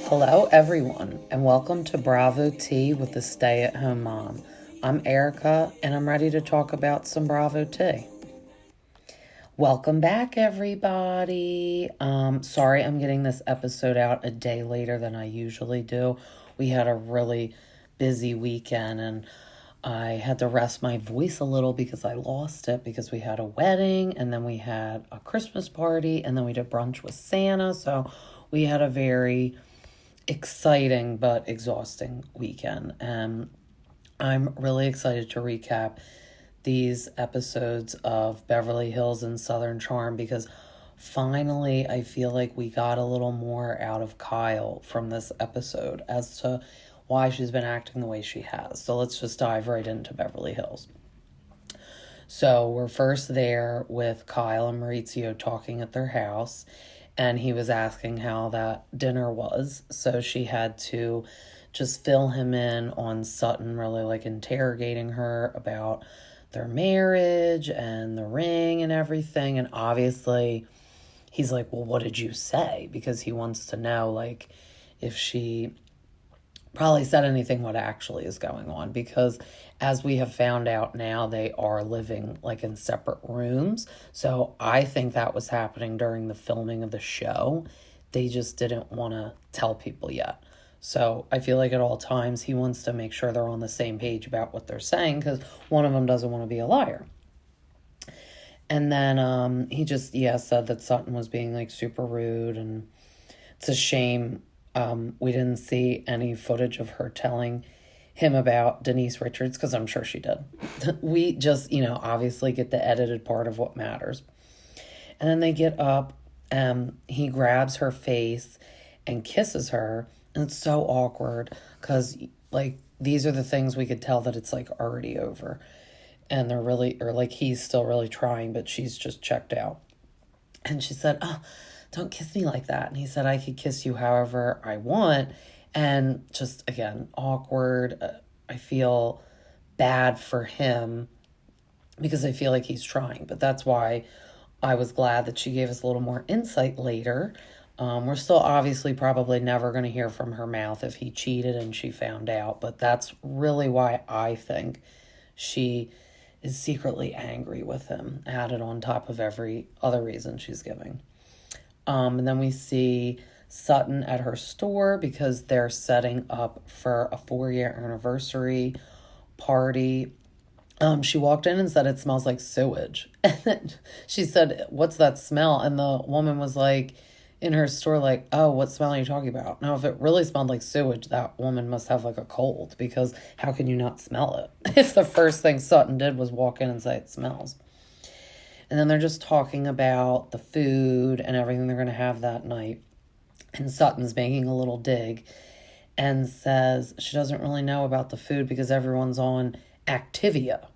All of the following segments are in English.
Hello, everyone, and welcome to Bravo Tea with the Stay at Home Mom. I'm Erica, and I'm ready to talk about some Bravo tea. Welcome back, everybody. Sorry I'm getting this episode out a day later than I usually do. We had a really busy weekend, and I had to rest my voice a little because I lost it because we had a wedding, and then we had a Christmas party, and then we did brunch with Santa. So we had a very exciting but exhausting weekend. And I'm really excited to recap these episodes of Beverly Hills and Southern Charm because finally I feel like we got a little more out of Kyle from this episode as to why she's been acting the way she has. So let's just dive right into Beverly Hills. So we're first there with Kyle and Maurizio talking at their house, and he was asking how that dinner was. So she had to just fill him in on Sutton, really like interrogating her about their marriage and the ring and everything. And obviously he's like, well, what did you say? Because he wants to know, like, if she probably said anything what actually is going on, because as we have found out now, they are living like in separate rooms. So I think that was happening during the filming of the show. They just didn't want to tell people yet. So I feel like at all times he wants to make sure they're on the same page about what they're saying, because one of them doesn't want to be a liar. And then he just said that Sutton was being like super rude, and it's a shame we didn't see any footage of her telling him about Denise Richards, because I'm sure she did. We just, obviously get the edited part of what matters. And then they get up, and he grabs her face and kisses her. And it's so awkward because, like, these are the things we could tell that it's, like, already over. And they're really, or, like, he's still really trying, but she's just checked out. And she said, don't kiss me like that. And he said, I could kiss you however I want. And just, again, awkward. I feel bad for him because I feel like he's trying. But that's why I was glad that she gave us a little more insight later. We're still obviously probably never going to hear from her mouth if he cheated and she found out. But that's really why I think she is secretly angry with him, added on top of every other reason she's giving. And then we see Sutton at her store because they're setting up for a 4-year anniversary party. She walked in and said, it smells like sewage. And then she said, what's that smell? And the woman was like, in her store, like, oh, what smell are you talking about? Now, if it really smelled like sewage, that woman must have like a cold, because how can you not smell it if the first thing Sutton did was walk in and say it smells? And then they're just talking about the food and everything they're going to have that night. And Sutton's making a little dig and says she doesn't really know about the food because everyone's on Activia.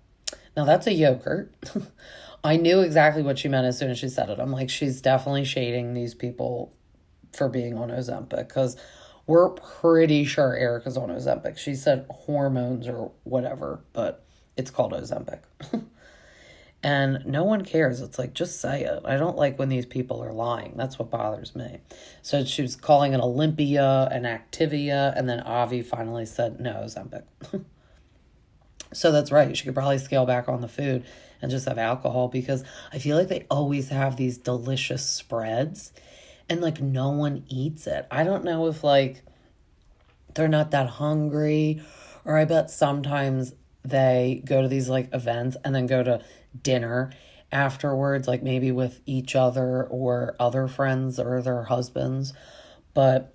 Now, that's a yogurt. I knew exactly what she meant as soon as she said it. I'm like, she's definitely shading these people for being on Ozempic, because we're pretty sure Erica's on Ozempic. She said hormones or whatever, but it's called Ozempic. And no one cares. It's like, just say it. I don't like when these people are lying. That's what bothers me. So she was calling it Olympia and Activia, and then Avi finally said, no, Ozempic. So that's right. She could probably scale back on the food and just have alcohol, because I feel like they always have these delicious spreads and like no one eats it. I don't know if like they're not that hungry, or I bet sometimes they go to these like events and then go to dinner afterwards, like maybe with each other or other friends or their husbands. But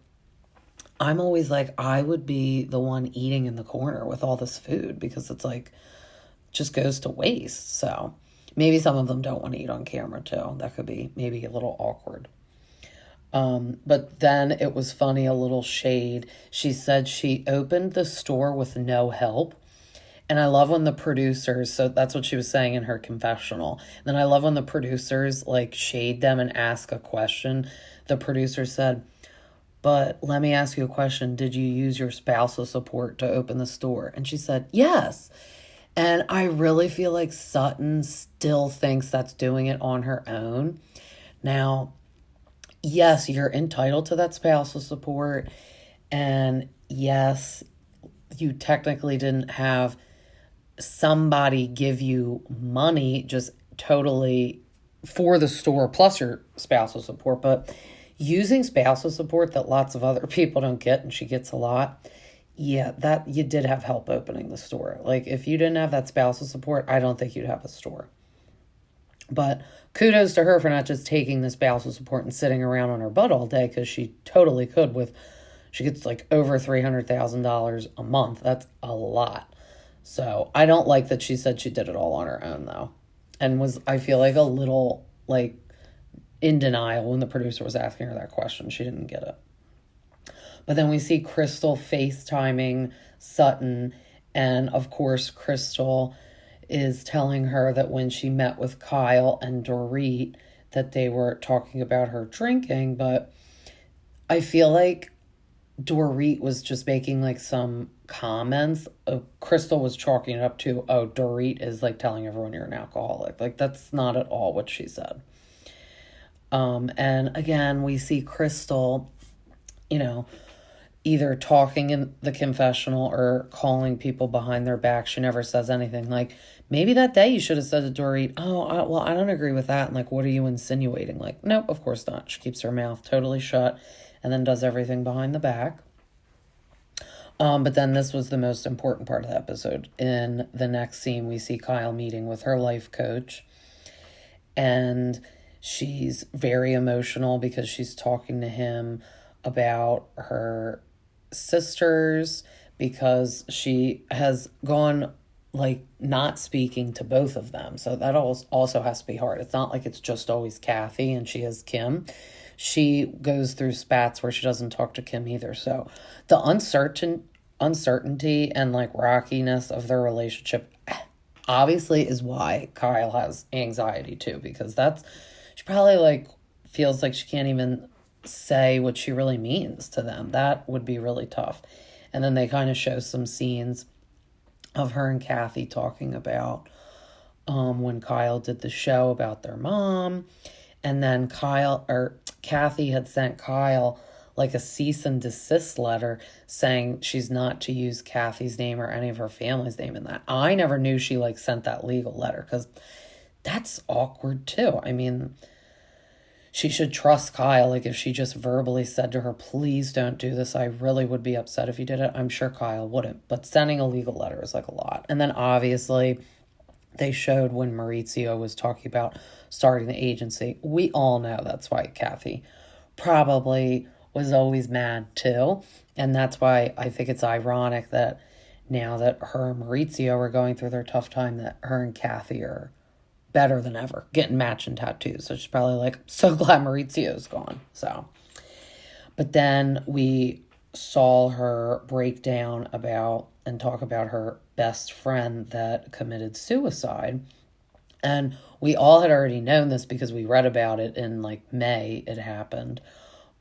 I'm always like, I would be the one eating in the corner with all this food, because it's like, just goes to waste. So maybe some of them don't want to eat on camera too. That could be maybe a little awkward. But then it was funny, a little shade. She said she opened the store with no help. And I love when the producers, so that's what she was saying in her confessional. And then I love when the producers like shade them and ask a question. The producer said, but let me ask you a question. Did you use your spousal support to open the store? And she said, yes. And I really feel like Sutton still thinks that's doing it on her own. Now, yes, you're entitled to that spousal support. And yes, you technically didn't have somebody give you money just totally for the store plus your spousal support, but using spousal support that lots of other people don't get, and she gets a lot. Yeah, that you did have help opening the store. Like, if you didn't have that spousal support, I don't think you'd have a store. But kudos to her for not just taking the spousal support and sitting around on her butt all day, because she totally could. She gets like over $300,000 a month. That's a lot. So I don't like that she said she did it all on her own, though, and was, I feel like, a little like in denial when the producer was asking her that question. She didn't get it. But then we see Crystal FaceTiming Sutton, and of course Crystal is telling her that when she met with Kyle and Dorit that they were talking about her drinking, but I feel like Dorit was just making like some comments. Crystal was chalking it up to, oh, Dorit is like telling everyone you're an alcoholic. Like, that's not at all what she said. And again, we see Crystal, either talking in the confessional or calling people behind their back. She never says anything. Like, maybe that day you should have said to Dorit, oh, I don't agree with that. And like, what are you insinuating? Like, nope, of course not. She keeps her mouth totally shut and then does everything behind the back. But then this was the most important part of the episode. In the next scene, we see Kyle meeting with her life coach. And she's very emotional because she's talking to him about her sisters, because she has gone like not speaking to both of them. So that also has to be hard. It's not like it's just always Kathy and she has Kim. She goes through spats where she doesn't talk to Kim either. So the uncertainty and like rockiness of their relationship obviously is why Kyle has anxiety too, because she probably like feels like she can't even say what she really means to them. That would be really tough. And then they kind of show some scenes of her and Kathy talking about when Kyle did the show about their mom. And then Kathy had sent Kyle like a cease and desist letter saying she's not to use Kathy's name or any of her family's name in that. I never knew she like sent that legal letter, because that's awkward too. I mean, she should trust Kyle. Like, if she just verbally said to her, please don't do this, I really would be upset if you did it, I'm sure Kyle wouldn't. But sending a legal letter is like a lot. And then obviously they showed when Maurizio was talking about starting the agency. We all know that's why Kathy probably was always mad too. And that's why I think it's ironic that now that her and Maurizio are going through their tough time, that her and Kathy are better than ever, getting matching tattoos. So she's probably like, so glad Maurizio's gone. So, but then we saw her break down about and talk about her best friend that committed suicide. And we all had already known this because we read about it in like May, it happened.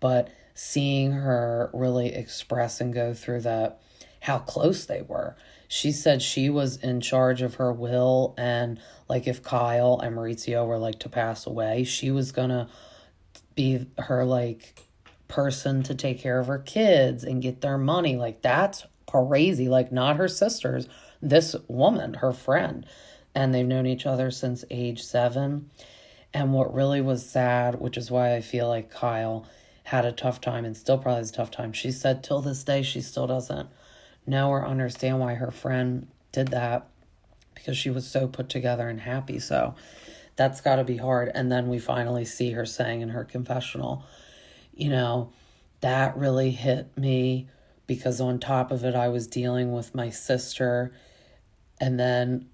But seeing her really express and go through that, how close they were. She said she was in charge of her will, and like if Kyle and Maurizio were like to pass away, she was gonna be her like person to take care of her kids and get their money. Like, that's crazy. Like, not her sisters, this woman, her friend. And they've known each other since age 7. And what really was sad, which is why I feel like Kyle had a tough time and still probably has a tough time, she said till this day she still doesn't know or understand why her friend did that, because she was so put together and happy. So that's got to be hard. And then we finally see her saying in her confessional, that really hit me, because on top of it, I was dealing with my sister, and then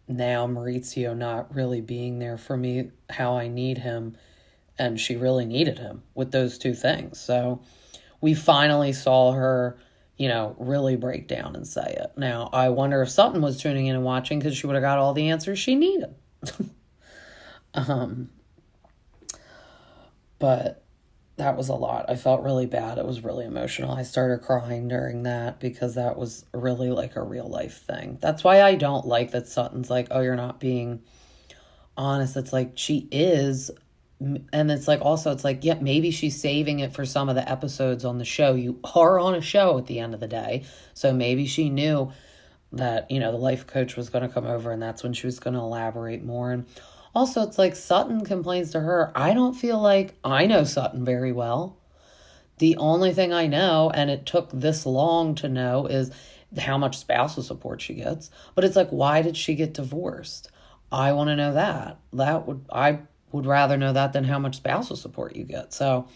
now Maurizio not really being there for me how I need him, and she really needed him with those two things. So we finally saw her, really break down and say it. Now, I wonder if Sutton was tuning in and watching, because she would have got all the answers she needed. But that was a lot. I felt really bad. It was really emotional. I started crying during that, because that was really like a real life thing. That's why I don't like that Sutton's like, oh, you're not being honest. It's like, she is and it's like, also, it's like, yeah, maybe she's saving it for some of the episodes on the show. You are on a show at the end of the day. So maybe she knew that, the life coach was going to come over and that's when she was going to elaborate more. And also, it's like Sutton complains to her. I don't feel like I know Sutton very well. The only thing I know, and it took this long to know, is how much spousal support she gets. But it's like, why did she get divorced? I want to know that. I would rather know that than how much spousal support you get. So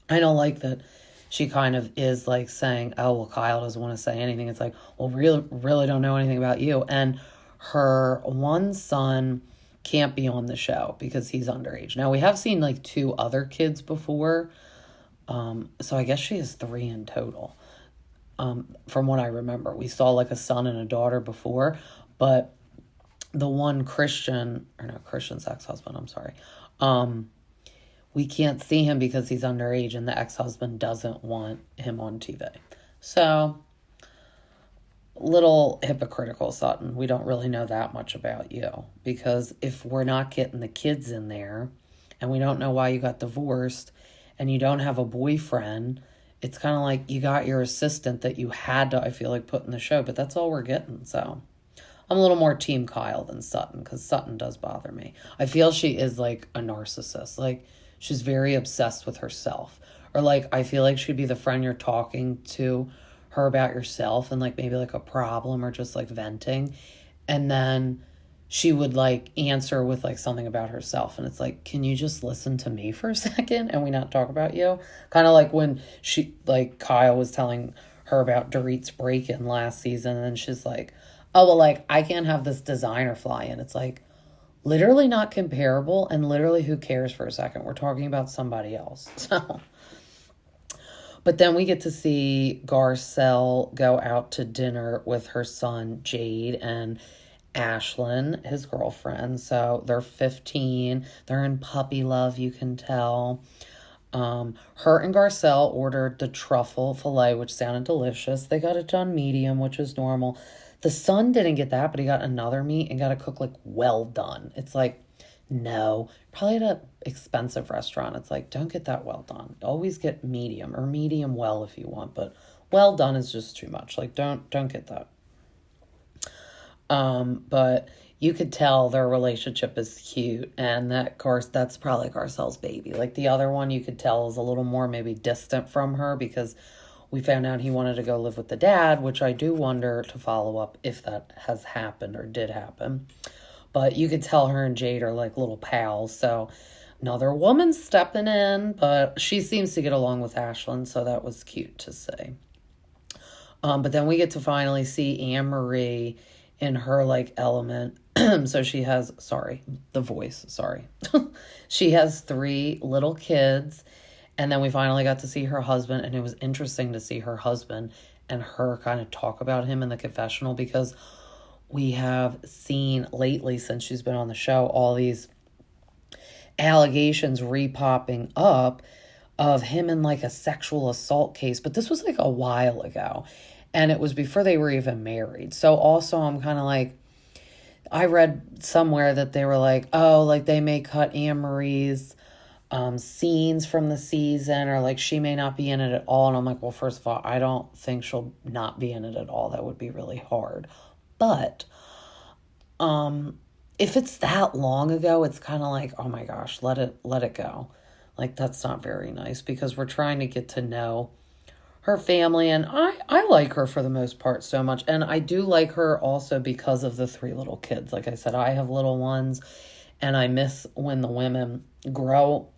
I don't like that she kind of is like saying, oh, well, Kyle doesn't want to say anything. It's like, well, really don't know anything about you. And her one son can't be on the show because he's underage. Now, we have seen like 2 other kids before. So I guess she has 3 in total. From what I remember, we saw like a son and a daughter before, but the one Christian's ex-husband, I'm sorry. We can't see him because he's underage and the ex-husband doesn't want him on TV. So, little hypocritical, Sutton. We don't really know that much about you because if we're not getting the kids in there and we don't know why you got divorced and you don't have a boyfriend, it's kind of like you got your assistant that you had to, I feel like, put in the show, but that's all we're getting, so... I'm a little more team Kyle than Sutton because Sutton does bother me. I feel she is like a narcissist. Like she's very obsessed with herself. Or like I feel like she'd be the friend you're talking to her about yourself and like maybe like a problem or just like venting. And then she would like answer with like something about herself. And it's like, can you just listen to me for a second and we not talk about you? Kind of like when Kyle was telling her about Dorit's break-in last season and she's like, oh, well, like, I can't have this designer fly in. It's like, literally not comparable, and literally who cares for a second? We're talking about somebody else. So, but then we get to see Garcelle go out to dinner with her son, Jade, and Ashlyn, his girlfriend. So they're 15. They're in puppy love, you can tell. Her and Garcelle ordered the truffle filet, which sounded delicious. They got it done medium, which is normal. The son didn't get that, but he got another meat and got it cooked like well done. It's like, no, probably at an expensive restaurant. It's like, don't get that well done. Always get medium or medium well if you want, but well done is just too much. Like, don't get that. But you could tell their relationship is cute and that's probably Garcelle's baby. Like the other one you could tell is a little more maybe distant from her because we found out he wanted to go live with the dad, which I do wonder to follow up if that has happened or did happen. But you could tell her and Jade are like little pals. So another woman stepping in, but she seems to get along with Ashlyn, so that was cute to see. But then we get to finally see Anne-Marie in her like element. So she has, she has 3 little kids. And then we finally got to see her husband, and it was interesting to see her husband and her kind of talk about him in the confessional because we have seen lately, since she's been on the show, all these allegations re-popping up of him in like a sexual assault case. But this was like a while ago, and it was before they were even married. So also I'm kind of like, I read somewhere that they were like, oh, like they may cut Anne-Marie's scenes from the season, or like she may not be in it at all. And I'm like, well, first of all, I don't think she'll not be in it at all. That would be really hard. But if it's that long ago, it's kind of like, oh my gosh, let it go. Like that's not very nice because we're trying to get to know her family, and I like her for the most part so much. And I do like her also because of the 3 little kids. Like I said, I have little ones, and I miss when the women grow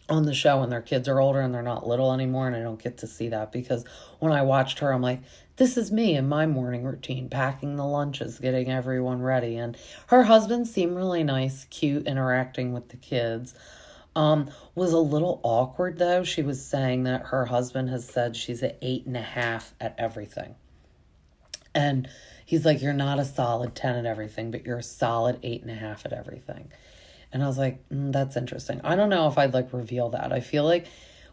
on the show and their kids are older and they're not little anymore, and I don't get to see that because when I watched her, I'm like, this is me in my morning routine, packing the lunches, getting everyone ready. And her husband seemed really nice, cute, interacting with the kids. Was a little awkward though. She was saying that her husband has said she's an 8.5 at everything. And he's like, you're not a solid 10 at everything, but you're a solid 8.5 at everything. And I was like, that's interesting. I don't know if I'd like reveal that. I feel like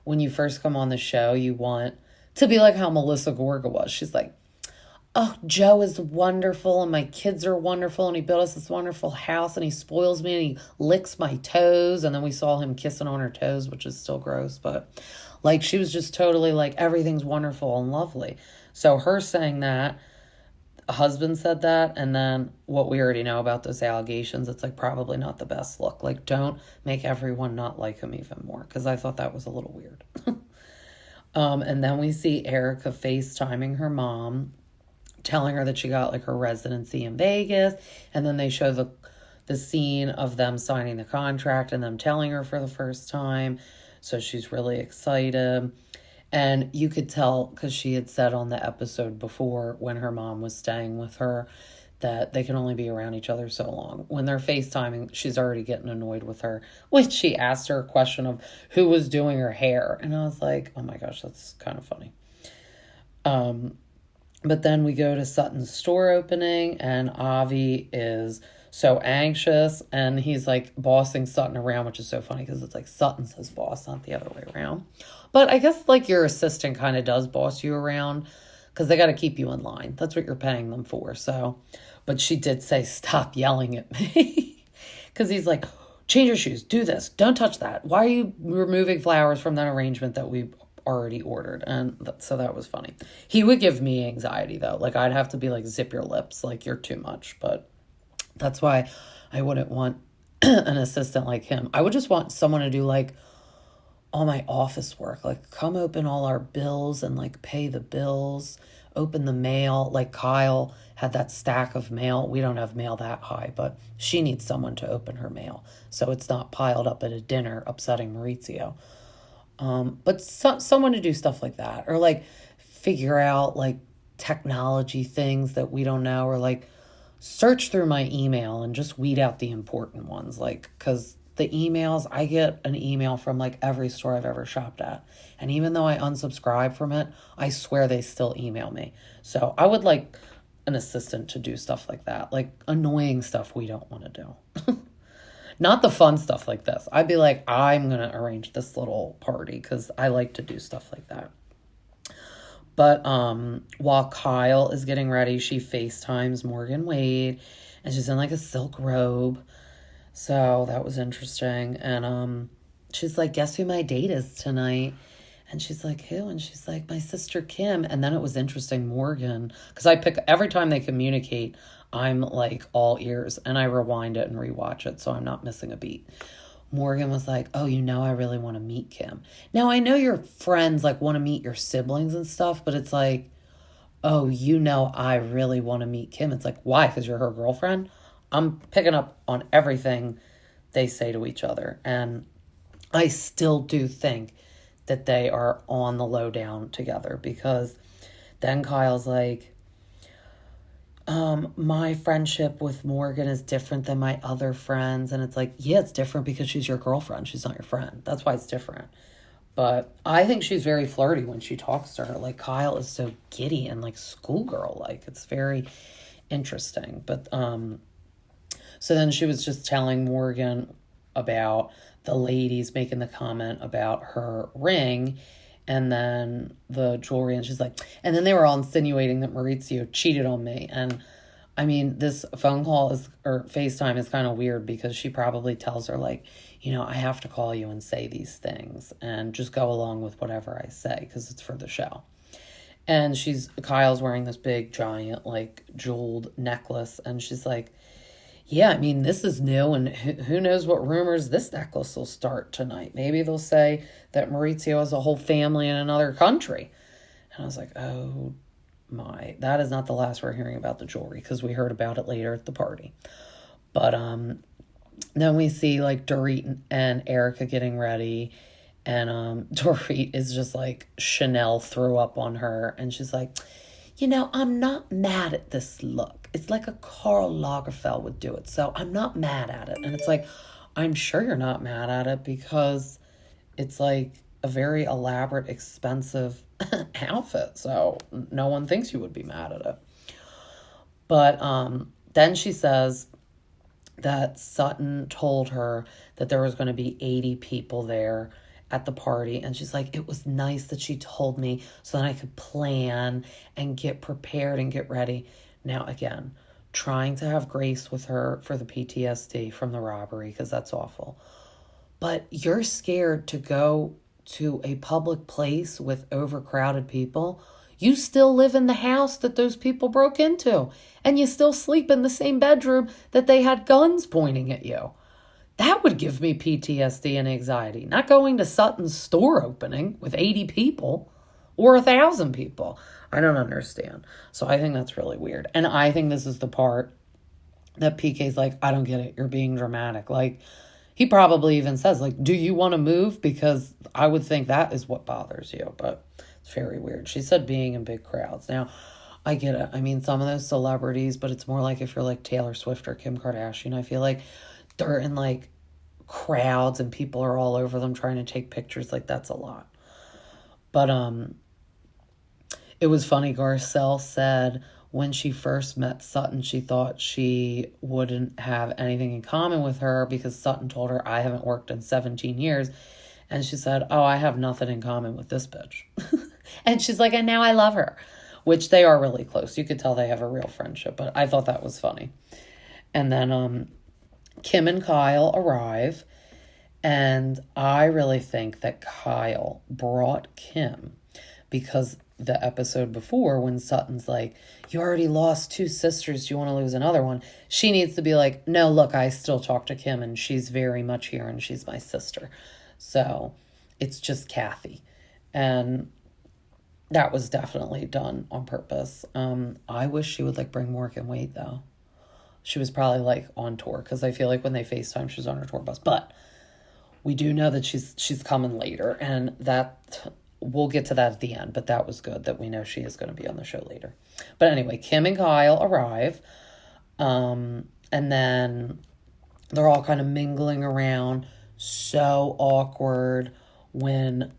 when you first come on the show, you want to be like how Melissa Gorga was. She's like, oh, Joe is wonderful and my kids are wonderful and he built us this wonderful house and he spoils me and he licks my toes. And then we saw him kissing on her toes, which is still gross, but like she was just totally like everything's wonderful and lovely. So her saying that, husband said that, and then what we already know about those allegations, it's like probably not the best look. Like, don't make everyone not like him even more, because I thought that was a little weird. And then we see Erica FaceTiming her mom, telling her that she got like her residency in Vegas, and then they show the scene of them signing the contract and them telling her for the first time. So she's really excited. And you could tell, because she had said on the episode before when her mom was staying with her, that they can only be around each other so long. When they're FaceTiming, she's already getting annoyed with her. When she asked her a question of who was doing her hair. And I was like, oh my gosh, that's kind of funny. But then we go to Sutton's store opening, and Avi is so anxious, and he's like bossing Sutton around, which is so funny because it's like Sutton's his boss, not the other way around. But I guess like your assistant kind of does boss you around because they got to keep you in line. That's what you're paying them for. So, but she did say, stop yelling at me, because he's like, change your shoes, do this, don't touch that. Why are you removing flowers from that arrangement that we already ordered? And so that was funny. He would give me anxiety though. Like I'd have to be like, zip your lips, like you're too much. But that's why I wouldn't want an assistant like him. I would just want someone to do like all my office work, like come open all our bills and like pay the bills, open the mail. Like Kyle had that stack of mail. We don't have mail that high, but she needs someone to open her mail so it's not piled up at a dinner upsetting Maurizio. But someone to do stuff like that, or like figure out like technology things that we don't know, or like search through my email and just weed out the important ones. Like, cause the emails, I get an email from like every store I've ever shopped at. And even though I unsubscribe from it, I swear they still email me. So I would like an assistant to do stuff like that, like annoying stuff we don't want to do. Not the fun stuff like this. I'd be like, I'm going to arrange this little party because I like to do stuff like that. But while Kyle is getting ready, she FaceTimes Morgan Wade, and she's in like a silk robe. So that was interesting. And she's like, guess who my date is tonight? And she's like, who? And she's like, my sister Kim. And then it was interesting, Morgan, because I pick every time they communicate, I'm like all ears, and I rewind it and rewatch it so I'm not missing a beat. Morgan was like, oh, I really want to meet Kim. Now, I know your friends like want to meet your siblings and stuff, but it's like, oh, I really want to meet Kim. It's like, why? Because you're her girlfriend? I'm picking up on everything they say to each other. And I still do think that they are on the lowdown together, because then Kyle's like, my friendship with Morgan is different than my other friends. And it's like, yeah, it's different because she's your girlfriend. She's not your friend. That's why it's different. But I think she's very flirty when she talks to her. Like Kyle is so giddy and like schoolgirl. Like it's very interesting. But, so then she was just telling Morgan about the ladies making the comment about her ring and then the jewelry. And she's like, and then they were all insinuating that Maurizio cheated on me. And I mean, this phone call or FaceTime is kind of weird, because she probably tells her like, I have to call you and say these things and just go along with whatever I say because it's for the show. And Kyle's wearing this big giant like jeweled necklace, and she's like, yeah, I mean, this is new, and who knows what rumors this necklace will start tonight. Maybe they'll say that Maurizio has a whole family in another country. And I was like, oh my, that is not the last we're hearing about the jewelry, because we heard about it later at the party. But then we see like Dorit and Erica getting ready, and Dorit is just like, Chanel threw up on her, and she's like, I'm not mad at this look. It's like a Karl Lagerfeld would do it. So I'm not mad at it. And it's like, I'm sure you're not mad at it, because it's like a very elaborate, expensive outfit. So no one thinks you would be mad at it. But then she says that Sutton told her that there was going to be 80 people there at the party, and she's like, it was nice that she told me so that I could plan and get prepared and get ready. Now, again, trying to have grace with her for the PTSD from the robbery, because that's awful. But you're scared to go to a public place with overcrowded people. You still live in the house that those people broke into, and you still sleep in the same bedroom that they had guns pointing at you. That would give me PTSD and anxiety. Not going to Sutton's store opening with 80 people or 1,000 people. I don't understand. So I think that's really weird. And I think this is the part that PK's like, I don't get it. You're being dramatic. Like, he probably even says, like, do you want to move? Because I would think that is what bothers you. But it's very weird. She said being in big crowds. Now, I get it. I mean, some of those celebrities, but it's more like if you're like Taylor Swift or Kim Kardashian, I feel like they're in like crowds and people are all over them trying to take pictures. Like, that's a lot. But it was funny. Garcelle said when she first met Sutton, she thought she wouldn't have anything in common with her because Sutton told her, I haven't worked in 17 years. And she said, oh, I have nothing in common with this bitch. And she's like, and now I love her, which they are really close. You could tell they have a real friendship, but I thought that was funny. And then Kim and Kyle arrive, and I really think that Kyle brought Kim because the episode before when Sutton's like, you already lost 2 sisters, do you want to lose another one? She needs to be like, no, look, I still talk to Kim and she's very much here and she's my sister. So it's just Kathy. And that was definitely done on purpose. I wish she would like bring Morgan Wade though. She was probably like on tour because I feel like when they FaceTime, she was on her tour bus. But we do know that she's coming later, and that we'll get to that at the end. But that was good that we know she is going to be on the show later. But anyway, Kim and Kyle arrive, and then they're all kind of mingling around. So awkward when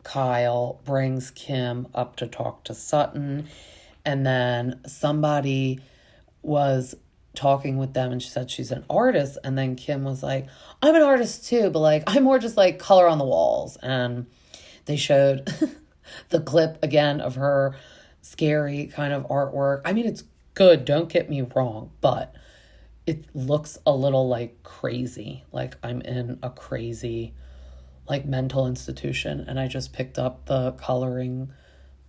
Kyle brings Kim up to talk to Sutton, and then somebody was talking with them and she said she's an artist, and then Kim was like, I'm an artist too, but like I'm more just like color on the walls. And they showed the clip again of her scary kind of artwork. I mean, it's good, don't get me wrong, but it looks a little like crazy, like I'm in a crazy like mental institution, and I just picked up the coloring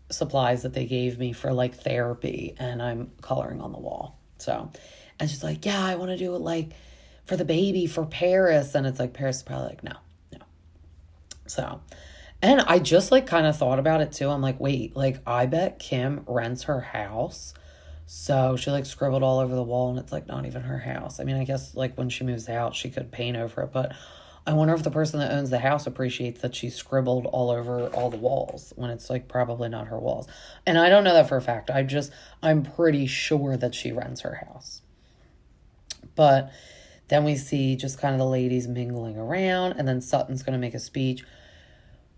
supplies that they gave me for like therapy, and I'm coloring on the wall. So, and she's like, yeah, I want to do it like for the baby for Paris. And it's like, Paris is probably like, no. So, and I just like kind of thought about it too. I'm like, wait, like I bet Kim rents her house. So she like scribbled all over the wall and it's like not even her house. I mean, I guess like when she moves out, she could paint over it, but I wonder if the person that owns the house appreciates that she scribbled all over all the walls when it's like probably not her walls. And I don't know that for a fact. I'm pretty sure that she rents her house. But then we see just kind of the ladies mingling around, and then Sutton's going to make a speech.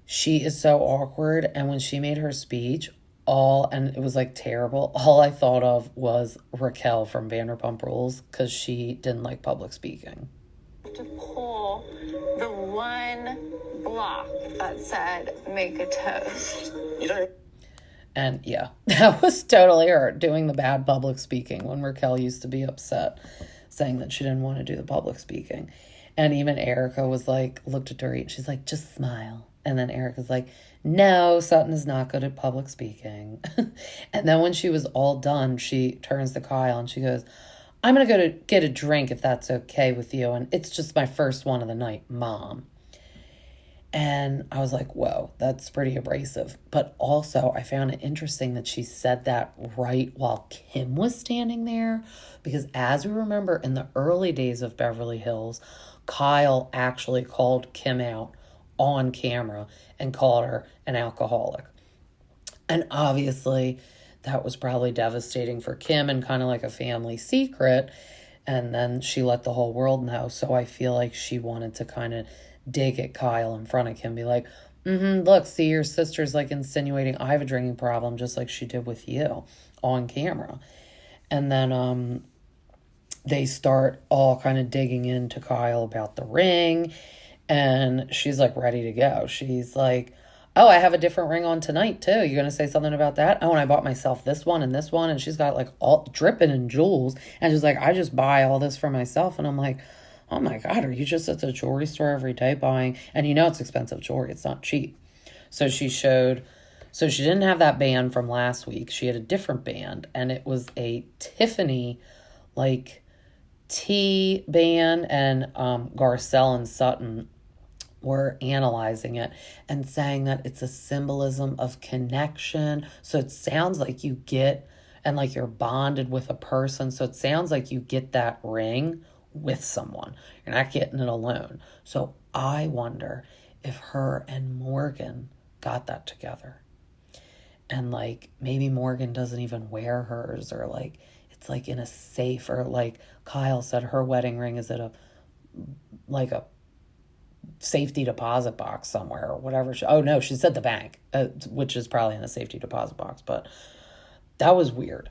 She is so awkward. And when she made her speech, and it was like terrible, all I thought of was Raquel from Vanderpump Rules because she didn't like public speaking. To pull the one block that said make a toast. And yeah, that was totally her doing the bad public speaking when Raquel used to be upset, saying that she didn't want to do the public speaking. And even Erica was like, looked at Dorit, she's like, just smile. And then Erica's like, no, Sutton is not good at public speaking. And then when she was all done, she turns to Kyle and she goes, I'm going to go to get a drink if that's okay with you. And it's just my first one of the night, Mom. And I was like, whoa, that's pretty abrasive. But also I found it interesting that she said that right while Kim was standing there. Because as we remember in the early days of Beverly Hills, Kyle actually called Kim out on camera and called her an alcoholic. And obviously that was probably devastating for Kim and kind of like a family secret. And then she let the whole world know. So I feel like she wanted to kind of dig at Kyle in front of Kim, be like, look, see, your sister's like insinuating I have a drinking problem just like she did with you on camera. And then they start all kind of digging into Kyle about the ring. And she's like ready to go. She's like, oh, I have a different ring on tonight too. You gonna say something about that? Oh, and I bought myself this one and this one. And she's got like all dripping in jewels. And she's like, I just buy all this for myself. And I'm like, oh my God, are you just at the jewelry store every day buying? And it's expensive jewelry. It's not cheap. So she didn't have that band from last week. She had a different band, and it was a Tiffany, like, tea band, and Garcelle and Sutton were analyzing it and saying that it's a symbolism of connection. So it sounds like you get, and like you're bonded with a person. So it sounds like you get that ring with someone. You're not getting it alone. So I wonder if her and Morgan got that together. And like maybe Morgan doesn't even wear hers, or like it's like in a safe, or like Kyle said her wedding ring is at a safety deposit box somewhere or whatever. She said the bank, which is probably in a safety deposit box, but that was weird.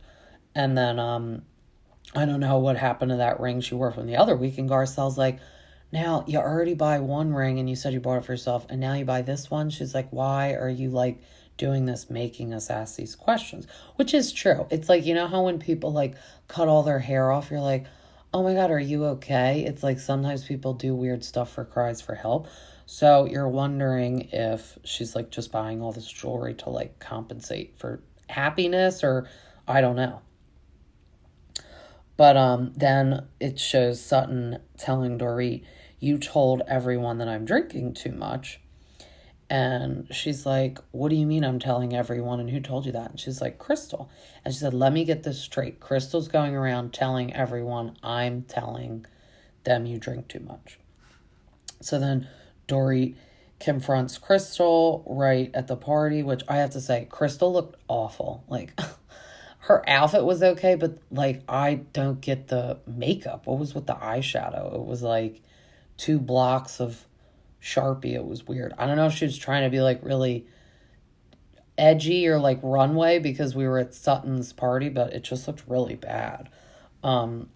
And then I don't know what happened to that ring she wore from the other week, and Garcelle's like, now you already buy one ring and you said you bought it for yourself, and now you buy this one. She's like, why are you like doing this, making us ask these questions? Which is true. It's like, how when people like cut all their hair off, you're like, oh my God, are you okay? It's like sometimes people do weird stuff for cries for help. So you're wondering if she's like just buying all this jewelry to like compensate for happiness, or I don't know. But then it shows Sutton telling Dorit, you told everyone that I'm drinking too much. And she's like, what do you mean I'm telling everyone? And who told you that? And she's like, Crystal. And she said, let me get this straight. Crystal's going around telling everyone I'm telling them you drink too much. So then Dorit confronts Crystal right at the party, which I have to say, Crystal looked awful. Like, her outfit was okay, but like, I don't get the makeup. What was with the eyeshadow? It was like 2 blocks of Sharpie. It was weird. I don't know if she was trying to be like really edgy or like runway because we were at Sutton's party, but it just looked really bad. And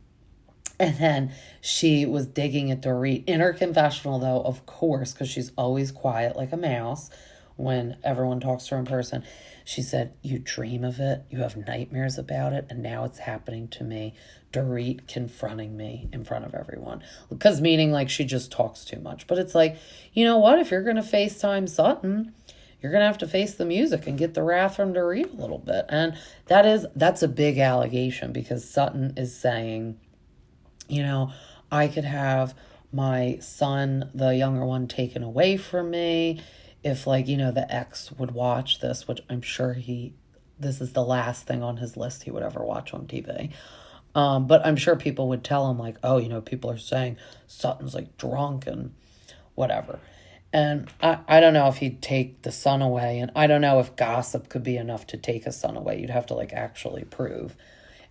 then she was digging at Dorit in her confessional, though, of course, because she's always quiet like a mouse when everyone talks to her in person. She said, you dream of it, you have nightmares about it, and now it's happening to me. Dorit confronting me in front of everyone. Because meaning like she just talks too much. But it's like, you know what? If you're going to FaceTime Sutton, you're going to have to face the music and get the wrath from Dorit a little bit. And that's a big allegation, because Sutton is saying, I could have my son, the younger one, taken away from me if the ex would watch this, which I'm sure this is the last thing on his list he would ever watch on TV. But I'm sure people would tell him like, oh, people are saying Sutton's like drunk and whatever. And I don't know if he'd take the son away, and I don't know if gossip could be enough to take a son away. You'd have to like actually prove.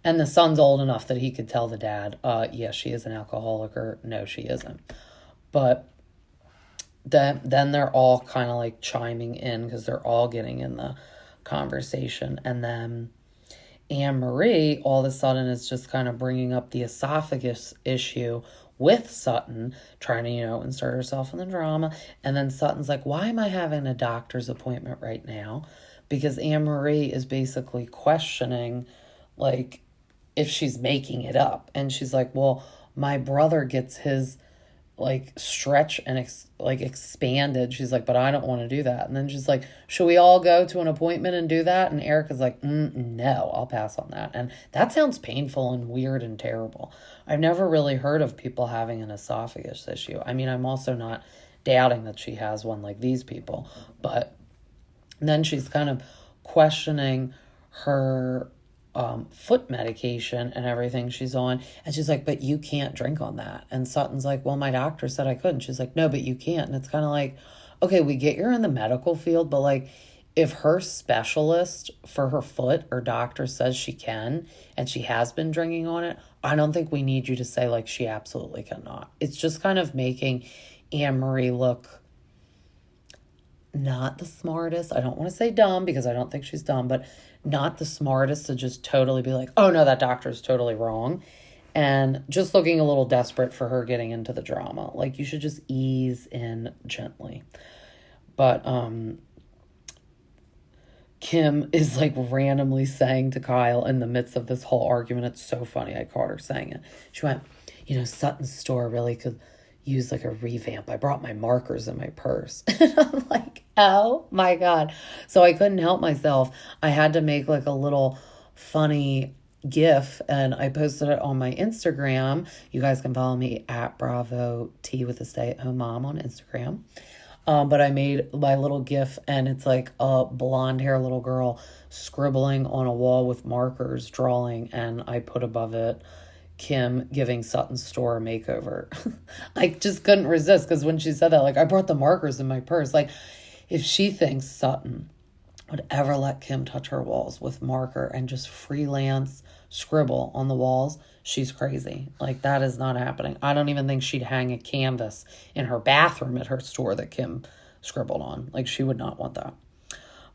And the son's old enough that he could tell the dad, yes, she is an alcoholic, or no, she isn't. But then they're all kind of like chiming in because they're all getting in the conversation. And then Anne-Marie all of a sudden is just kind of bringing up the esophagus issue with Sutton, trying to, insert herself in the drama. And then Sutton's like, why am I having a doctor's appointment right now? Because Anne-Marie is basically questioning, like, if she's making it up. And she's like, well, my brother gets his like stretch and expanded. She's like, but I don't want to do that. And then she's like, should we all go to an appointment and do that? And Erica's like, no, I'll pass on that. And that sounds painful and weird and terrible. I've never really heard of people having an esophagus issue. I mean, I'm also not doubting that she has one like these people, but then she's kind of questioning her foot medication and everything she's on. And she's like, but you can't drink on that. And Sutton's like, well, my doctor said I couldn't. She's like, no, but you can't. And it's kind of like, okay, we get you're in the medical field, but like if her specialist for her foot or doctor says she can, and she has been drinking on it, I don't think we need you to say like she absolutely cannot. It's just kind of making Anne-Marie look not the smartest. I don't want to say dumb because I don't think she's dumb, but not the smartest to just totally be like, oh no, that doctor's totally wrong. and just looking a little desperate for her getting into the drama. Like, you should just ease in gently. But Kim is like randomly saying to Kyle in the midst of this whole argument, it's so funny, I caught her saying it. She went, Sutton's store really could use like a revamp. I brought my markers in my purse. And I'm like, oh my God. So I couldn't help myself. I had to make like a little funny GIF, and I posted it on my Instagram. You guys can follow me at Bravo T with a stay-at-home mom on Instagram. But I made my little GIF, and it's like a blonde hair little girl scribbling on a wall with markers, drawing, and I put above it, Kim giving Sutton's store a makeover. I just couldn't resist, because when she said that, like, I brought the markers in my purse. Like, if she thinks Sutton would ever let Kim touch her walls with marker and just freelance scribble on the walls, she's crazy. Like, that is not happening. I don't even think she'd hang a canvas in her bathroom at her store that Kim scribbled on. Like, she would not want that.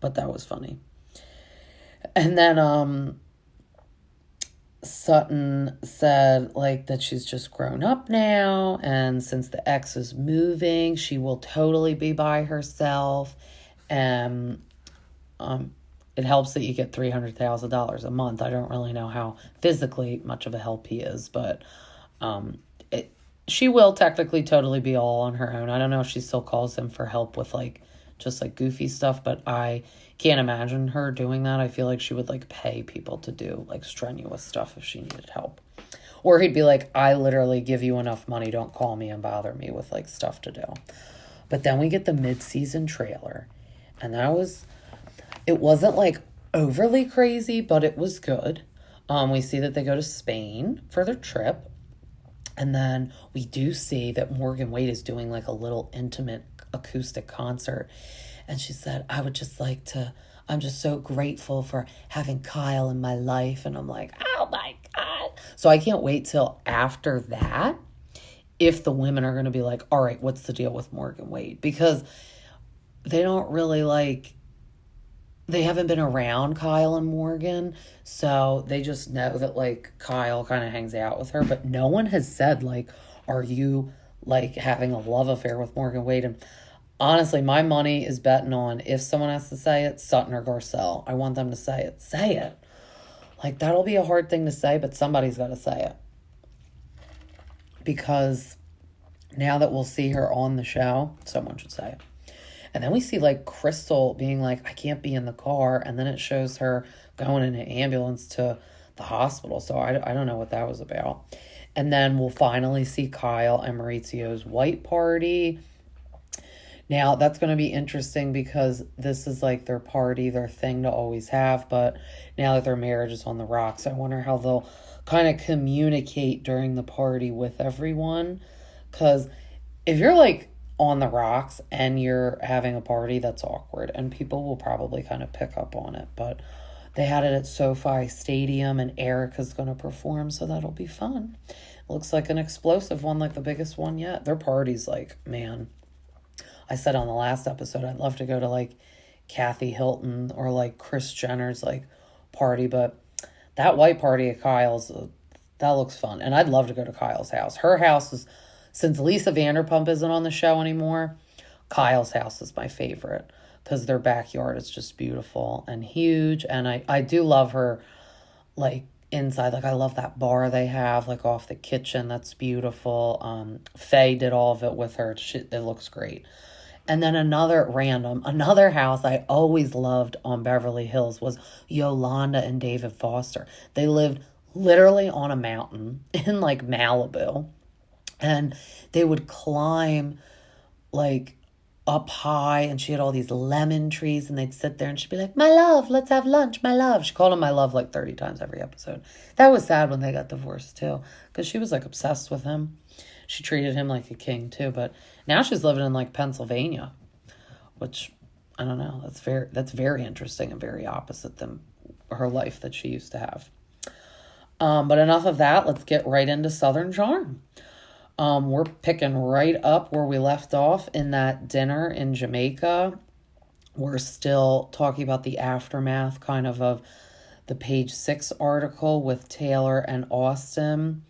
But that was funny. And then Sutton said, like, that she's just grown up now, and since the ex is moving, she will totally be by herself. And it helps that you get $300,000 a month. I don't really know how physically much of a help he is, but she will technically totally be all on her own. I don't know if she still calls him for help with like just like goofy stuff, but I can't imagine her doing that. I feel like she would like pay people to do like strenuous stuff if she needed help. Or he'd be like, I literally give you enough money, don't call me and bother me with like stuff to do. But then we get the mid-season trailer, and it wasn't like overly crazy, but it was good. We see that they go to Spain for their trip. And then we do see that Morgan Wade is doing like a little intimate acoustic concert. And she said, I'm just so grateful for having Kyle in my life. And I'm like, oh my God. So I can't wait till after that, if the women are going to be like, all right, what's the deal with Morgan Wade? Because they don't really they haven't been around Kyle and Morgan, so they just know that, like, Kyle kind of hangs out with her, but no one has said, like, are you, like, having a love affair with Morgan Wade? And honestly, my money is betting on, if someone has to say it, Sutton or Garcelle. I want them to say it. Say it. Like, that'll be a hard thing to say, but somebody's got to say it. Because now that we'll see her on the show, someone should say it. And then we see, like, Crystal being like, I can't be in the car. And then it shows her going in an ambulance to the hospital. So I don't know what that was about. And then we'll finally see Kyle and Maurizio's white party. Now, that's going to be interesting because this is, like, their party, their thing to always have. But now that their marriage is on the rocks, I wonder how they'll kind of communicate during the party with everyone. Because if you're, like, on the rocks and you're having a party, that's awkward, and people will probably kind of pick up on it. But they had it at SoFi Stadium, and Erica's going to perform, so that'll be fun. It looks like an explosive one, like the biggest one yet. Their party's like, man, I said on the last episode, I'd love to go to like Kathy Hilton or like Kris Jenner's like party, but that white party at Kyle's, that looks fun. And I'd love to go to Kyle's house. Her house is, since Lisa Vanderpump isn't on the show anymore, Kyle's house is my favorite because their backyard is just beautiful and huge. And I do love her, like, inside. Like, I love that bar they have, like, off the kitchen. That's beautiful. Faye did all of it with her. It looks great. And then another house I always loved on Beverly Hills was Yolanda and David Foster. They lived literally on a mountain in, like, Malibu. And they would climb, like, up high, and she had all these lemon trees, and they'd sit there, and she'd be like, my love, let's have lunch, my love. She called him my love like 30 times every episode. That was sad when they got divorced, too, because she was, like, obsessed with him. She treated him like a king, too, but now she's living in, like, Pennsylvania, which, I don't know, that's very interesting and very opposite than her life that she used to have. But enough of that. Let's get right into Southern Charm. We're picking right up where we left off in that dinner in Jamaica. We're still talking about the aftermath kind of the Page 6 article with Taylor and Austin.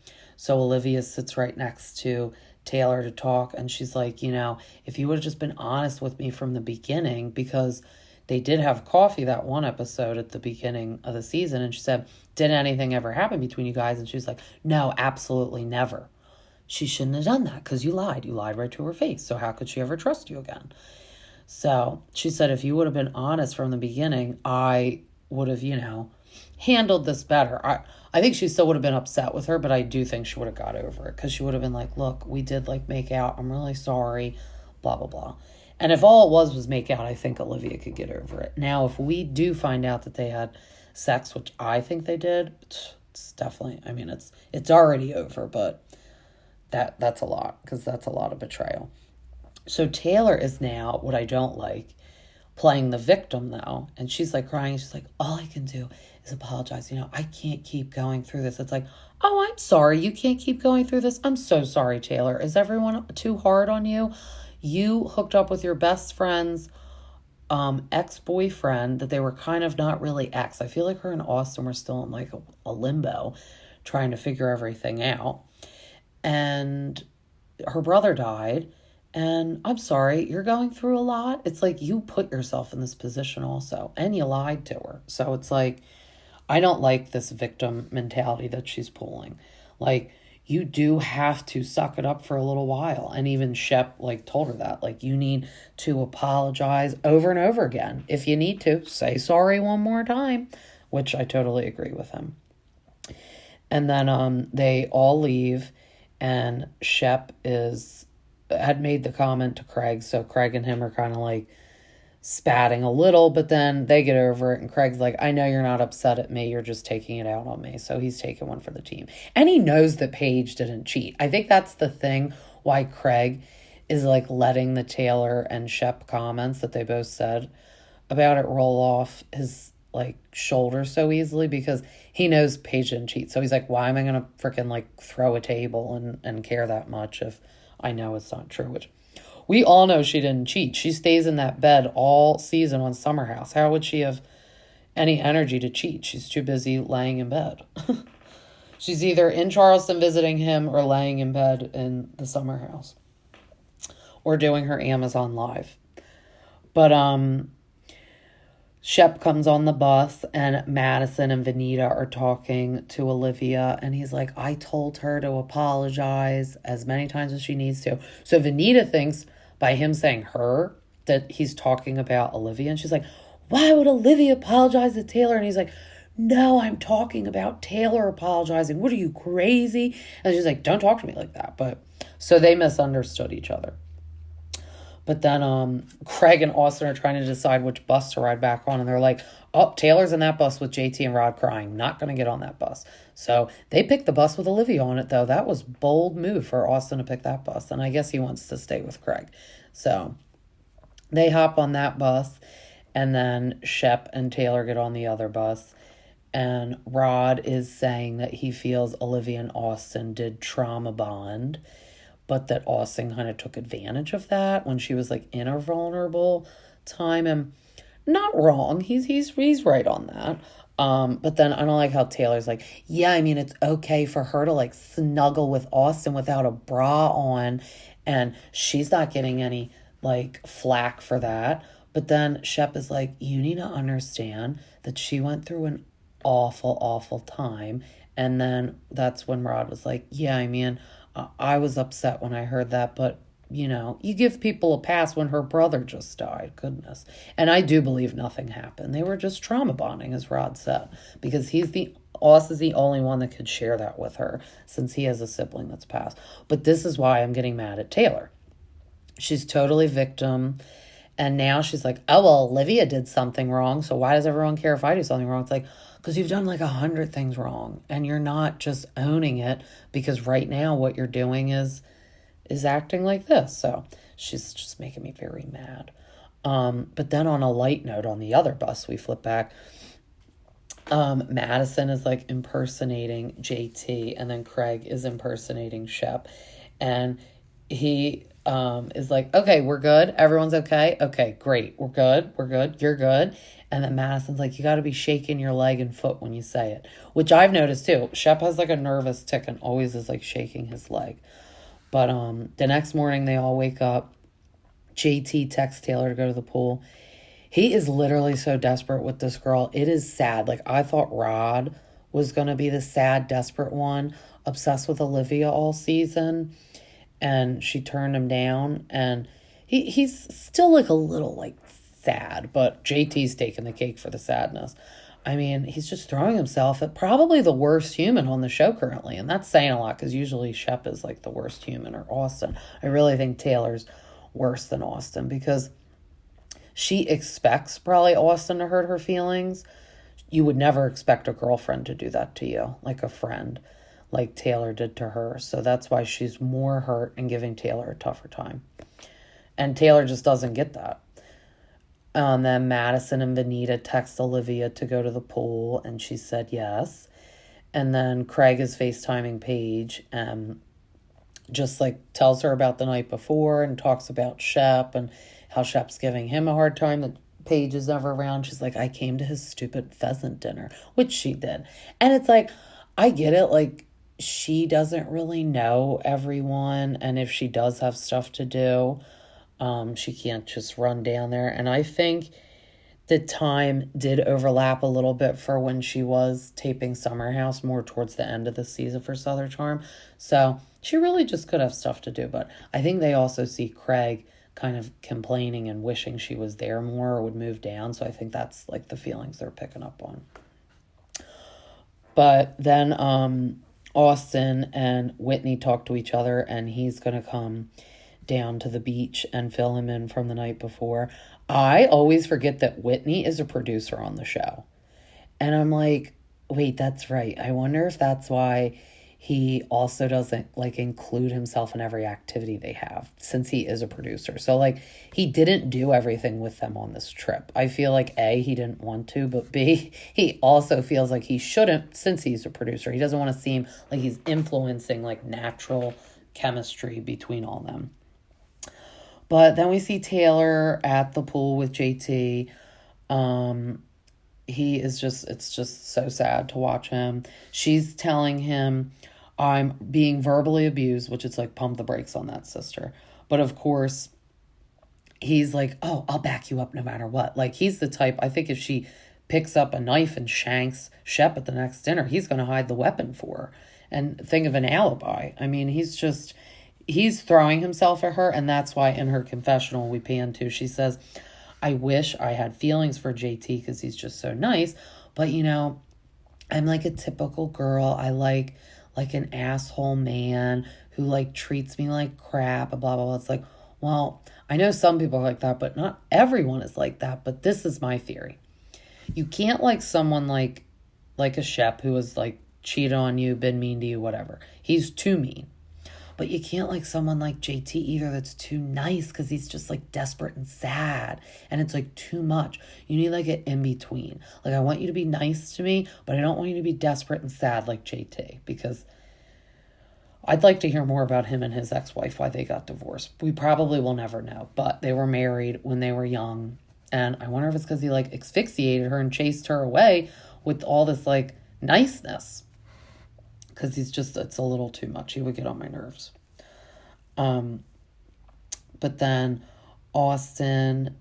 So Olivia sits right next to Taylor to talk, and she's like, if you would have just been honest with me from the beginning, because they did have coffee that one episode at the beginning of the season, and she said, did anything ever happen between you guys? And she was like, no, absolutely never. She shouldn't have done that because you lied. You lied right to her face. So how could she ever trust you again? So she said, if you would have been honest from the beginning, I would have, handled this better. I think she still would have been upset with her, but I do think she would have got over it, because she would have been like, look, we did make out. I'm really sorry, blah, blah, blah. And if all it was make out, I think Olivia could get over it. Now, if we do find out that they had sex, which I think they did, it's definitely, it's already over, but that's a lot, because that's a lot of betrayal. So Taylor is now, what I don't like, playing the victim though. And she's crying. She's like, all I can do is apologize. I can't keep going through this. It's like, oh, I'm sorry. You can't keep going through this. I'm so sorry, Taylor. Is everyone too hard on you? You hooked up with your best friend's ex-boyfriend that they were kind of not really ex. I feel like her and Austin were still in a limbo trying to figure everything out. And her brother died. And I'm sorry, you're going through a lot. It's like you put yourself in this position also, and you lied to her. So it's like, I don't like this victim mentality that she's pulling. You do have to suck it up for a little while. And even Shep told her that. You need to apologize over and over again. If you need to, say sorry one more time, which I totally agree with him. And then they all leave, and Shep had made the comment to Craig, so Craig and him are kind of spatting a little, but then they get over it, and Craig's like, I know you're not upset at me, you're just taking it out on me. So he's taking one for the team. And he knows that Paige didn't cheat. I think that's the thing why Craig is letting the Taylor and Shep comments that they both said about it roll off his shoulder so easily, because he knows Paige didn't cheat. So he's like, why am I gonna freaking throw a table and care that much if I know it's not true? Which we all know she didn't cheat. She stays in that bed all season on Summer House. How would she have any energy to cheat? She's too busy laying in bed. She's either in Charleston visiting him or laying in bed in the Summer House or doing her Amazon Live. But Shep comes on the bus, and Madison and Vanita are talking to Olivia, and he's like, I told her to apologize as many times as she needs to. So Vanita thinks by him saying her that he's talking about Olivia, and she's like, why would Olivia apologize to Taylor? And he's like, no, I'm talking about Taylor apologizing. What are you, crazy? And she's like, don't talk to me like that. But so they misunderstood each other. But then Craig and Austin are trying to decide which bus to ride back on. And they're like, oh, Taylor's in that bus with JT and Rod crying. Not going to get on that bus. So they picked the bus with Olivia on it, though. That was bold move for Austin to pick that bus. And I guess he wants to stay with Craig. So they hop on that bus. And then Shep and Taylor get on the other bus. And Rod is saying that he feels Olivia and Austin did trauma bond, but that Austin kind of took advantage of that when she was in a vulnerable time. And not wrong. He's right on that. But then I don't like how Taylor's like, yeah, it's okay for her to snuggle with Austin without a bra on, and she's not getting any flack for that. But then Shep is like, you need to understand that she went through an awful, awful time. And then that's when Rod was like, yeah, I was upset when I heard that, but, you give people a pass when her brother just died. Goodness. And I do believe nothing happened. They were just trauma bonding, as Rod said, because Oz is the only one that could share that with her, since he has a sibling that's passed. But this is why I'm getting mad at Taylor. She's totally victim. And now she's like, oh, well, Olivia did something wrong, so why does everyone care if I do something wrong? It's like, because you've done 100 things wrong, and you're not just owning it, because right now what you're doing is acting like this. So she's just making me very mad. But then on a light note, on the other bus, we flip back. Madison is impersonating JT, and then Craig is impersonating Shep. And he is like, okay, we're good. Everyone's okay. Okay, great. We're good. You're good. And then Madison's like, you got to be shaking your leg and foot when you say it, which I've noticed too. Shep has like a nervous tick and always is like shaking his leg. But the next morning they all wake up. JT texts Taylor to go to the pool. He is literally so desperate with this girl. It is sad. Like, I thought Rod was going to be the sad, desperate one, obsessed with Olivia all season. And she turned him down. And he's still like a little like sad, but JT's taking the cake for the sadness. I mean, he's just throwing himself at probably the worst human on the show currently. And that's saying a lot because usually Shep is like the worst human, or Austin. I really think Taylor's worse than Austin because she expects probably Austin to hurt her feelings. You would never expect a girlfriend to do that to you, like a friend, like Taylor did to her. So that's why she's more hurt and giving Taylor a tougher time. And Taylor just doesn't get that. And then Madison and Vanita text Olivia to go to the pool, and she said yes. And then Craig is FaceTiming Paige and just like tells her about the night before and talks about Shep and how Shep's giving him a hard time that Paige is never around. She's like, I came to his stupid pheasant dinner, which she did. And it's like, I get it. Like, she doesn't really know everyone. And if she does have stuff to do, she can't just run down there. And I think the time did overlap a little bit for when she was taping Summer House more towards the end of the season for Southern Charm. So she really just could have stuff to do. But I think they also see Craig kind of complaining and wishing she was there more or would move down. So I think that's like the feelings they're picking up on. But then Austin and Whitney talk to each other, and he's going to come down to the beach and fill him in from the night before. I always forget that Whitney is a producer on the show. And I'm like, wait, that's right. I wonder if that's why he also doesn't like include himself in every activity they have, since he is a producer. So like, he didn't do everything with them on this trip. I feel like A, he didn't want to, but B, he also feels like he shouldn't, since he's a producer. He doesn't want to seem like he's influencing like natural chemistry between all them. But then we see Taylor at the pool with JT. He is just, it's just so sad to watch him. She's telling him, I'm being verbally abused, which is like, pump the brakes on that, sister. But of course, he's like, oh, I'll back you up no matter what. Like, he's the type, I think if she picks up a knife and shanks Shep at the next dinner, he's going to hide the weapon for her and think of an alibi. I mean, he's throwing himself at her, and that's why in her confessional we pan to, she says, I wish I had feelings for JT because he's just so nice, but you know, I'm like a typical girl. I like an asshole man who like treats me like crap, blah, blah, blah. It's like, well, I know some people are like that, but not everyone is like that. But this is my theory. You can't like someone like a Shep who was like cheated on you, been mean to you, whatever. He's too mean. But you can't like someone like JT either that's too nice because he's just like desperate and sad. And it's like too much. You need like an in-between. Like, I want you to be nice to me, but I don't want you to be desperate and sad like JT, because I'd like to hear more about him and his ex-wife, why they got divorced. We probably will never know, but they were married when they were young. And I wonder if it's because he like asphyxiated her and chased her away with all this like niceness. Because it's a little too much. He would get on my nerves. But then Austin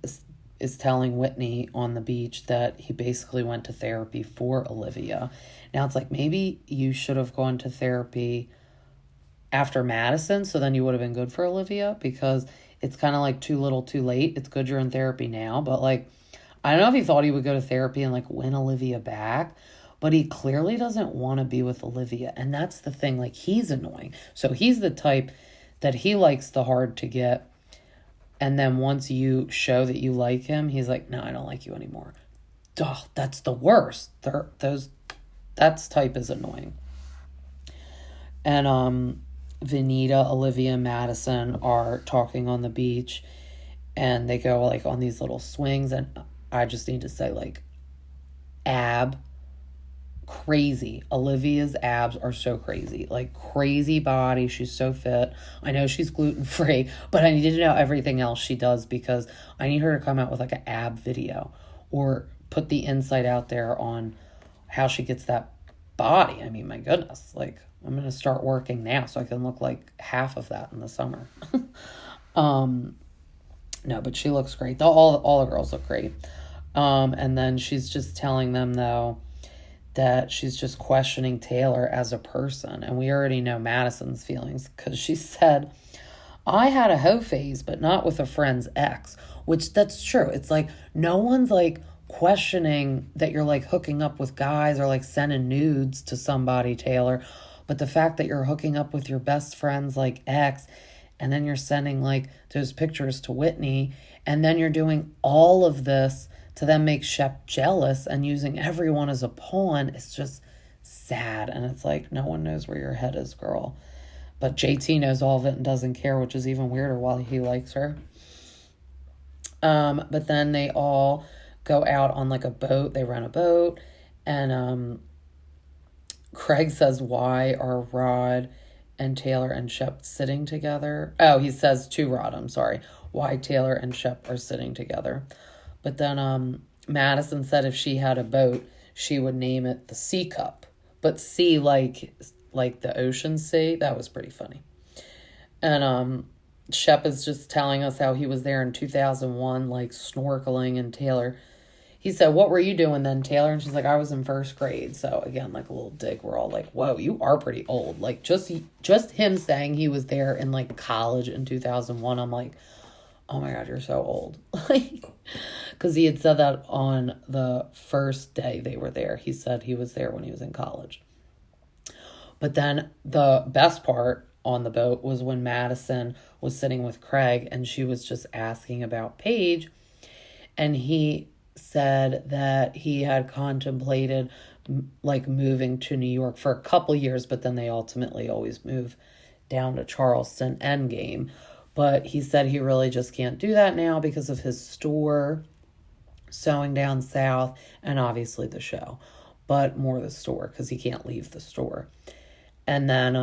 is telling Whitney on the beach that he basically went to therapy for Olivia. Now it's like, maybe you should have gone to therapy after Madison, so then you would have been good for Olivia, because it's kind of like too little too late. It's good you're in therapy now, but like, I don't know if he thought he would go to therapy and like win Olivia back. But he clearly doesn't want to be with Olivia. And that's the thing. Like, he's annoying. So he's the type that he likes the hard to get. And then once you show that you like him, he's like, no, I don't like you anymore. Duh, that's the worst. That type is annoying. And Vanita, Olivia, and Madison are talking on the beach. And they go like on these little swings. And I just need to say, like, crazy. Olivia's abs are so crazy. Like, crazy body. She's so fit. I know she's gluten-free, but I need to know everything else she does, because I need her to come out with like an ab video or put the insight out there on how she gets that body. I mean, my goodness, like, I'm going to start working now so I can look like half of that in the summer. No, but she looks great. All the girls look great. And then she's just telling them, though, that she's just questioning Taylor as a person. And we already know Madison's feelings because she said, I had a hoe phase, but not with a friend's ex, which that's true. It's like no one's like questioning that you're like hooking up with guys or like sending nudes to somebody, Taylor. But the fact that you're hooking up with your best friend's like ex, and then you're sending like those pictures to Whitney, and then you're doing all of this to then make Shep jealous and using everyone as a pawn, it's just sad. And it's like, no one knows where your head is, girl. But JT knows all of it and doesn't care, which is even weirder while he likes her. But then they all go out on like a boat. They rent a boat. And Craig says, why are Rod and Taylor and Shep sitting together? Oh, he says to Rod, I'm sorry, why Taylor and Shep are sitting together. But then Madison said if she had a boat, she would name it the Sea Cup. But sea like the ocean sea. That was pretty funny. And Shep is just telling us how he was there in 2001, like snorkeling. And Taylor, he said, what were you doing then, Taylor? And she's like, I was in first grade. So again, like a little dig. We're all like, whoa, you are pretty old. Like just him saying he was there in like college in 2001. I'm like, oh my God, you're so old. Because he had said that on the first day they were there. He said he was there when he was in college. But then the best part on the boat was when Madison was sitting with Craig and she was just asking about Paige. And he said that he had contemplated like moving to New York for a couple years, but then they ultimately always move down to Charleston Endgame. But he said he really just can't do that now because of his store, sewing down south, and obviously the show. But more the store because he can't leave the store. And then